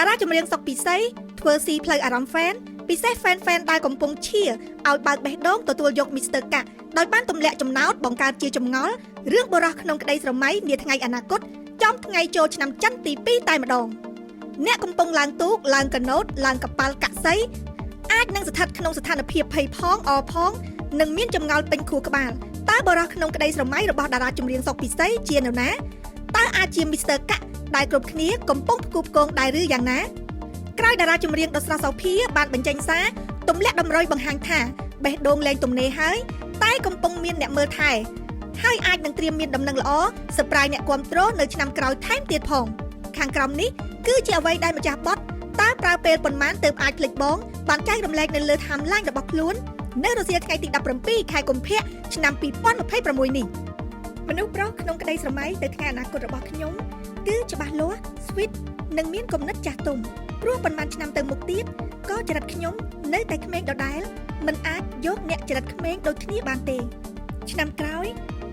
តារាចម្រៀងសុកពិសីធ្វើស៊ីផ្លូវអារម្មណ៍ហ្វេនពិសេសហ្វេនដែលកំពុងឈៀឲ្យបើកបេះដូងទទួលយកមីស្ទ័រកាដោយបានទម្លាក់ចំណោទបង្កើតជាចម្ងល់រឿងបរិះក្នុងក្តីស្រមៃនាថ្ងៃអនាគតចំថ្ងៃចូលឆ្នាំច័ន្ទទី2តែម្ដងអ្នកកំពុងឡើងទូកឡើងកាណូតឡើងកប៉ាល់កាក់សីអាចនឹងស្ថិតក្នុងស្ថានភាពភ័យផងអផងនិងមានចម្ងល់ពេញខួរក្បាលតើបរិះក្នុងក្តីស្រមៃរបស់តារាចម្រៀងសុកពិសីជានរណាតើអាចជាមីស្ទ័រកាក់ដែលគ្រប់គ្នាកំពុងផ្គូផ្គងដែរឬយ៉ាងណាក្រោយតារាចម្រៀងដ៏ស្រស់សោភាបានបញ្ចេញសារទម្លាក់តម្រុយបង្ហាញថាបេះដូងលែងទំនេរហើយតែកំពុងមានអ្នកមើលថែហើយអាចនឹងត្រៀមមានដំណឹងល្អសប្រាយអ្នកគាំទ្រនៅឆ្នាំក្រោយថែមទៀតផងខាងក្រោមនេះគឺជាអ្វីដែលម្ចាស់បទតើប្រើពេលប៉ុន្មានទើបអាចភ្លេចបងបានចែករំលែកនៅលើ timeline របស់ខ្លួននៅរសៀលថ្ងៃទី17ខែកុម្ភៈឆ្នាំ2026នេះមនុស្សប្រុសក្នុងក្តីស្រមៃទៅថ្ងៃអនាគតរបស់ខ្ញុំគឺច្បាស់លាស់ sweet និងមានគំនិតចាស់ទុំព្រោះប៉ុន្មានឆ្នាំទៅមុខទៀតក៏ចរិតខ្ញុំនៅតែក្មេងដដែលមិនអាចយកអ្នកចរិតក្មេងដូចគ្នាបានទេឆ្នាំក្រោយ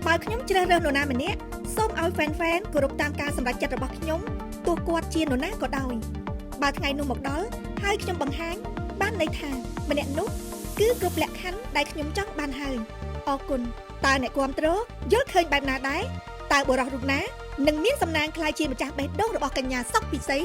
បើខ្ញុំជ្រើសរើសនរណាម្នាក់សូមឲ្យ fan គោរពតាមការសម្រេចចិត្តរបស់ខ្ញុំទោះគាត់ជានរណាក៏ដោយបើថ្ងៃនោះមកដល់ហើយខ្ញុំបង្ហាញបានន័យថាម្នាក់នោះគឺគ្រប់លក្ខខណ្ឌដែលខ្ញុំចង់បានហើយអរគុណតើអ្នកគាំទ្រយល់ឃើញបែបណាដែរតើបុរសរូបណានឹងមានសំណាងក្លាយជាម្ចាស់បេះដូងរបស់កញ្ញាសុកពិសី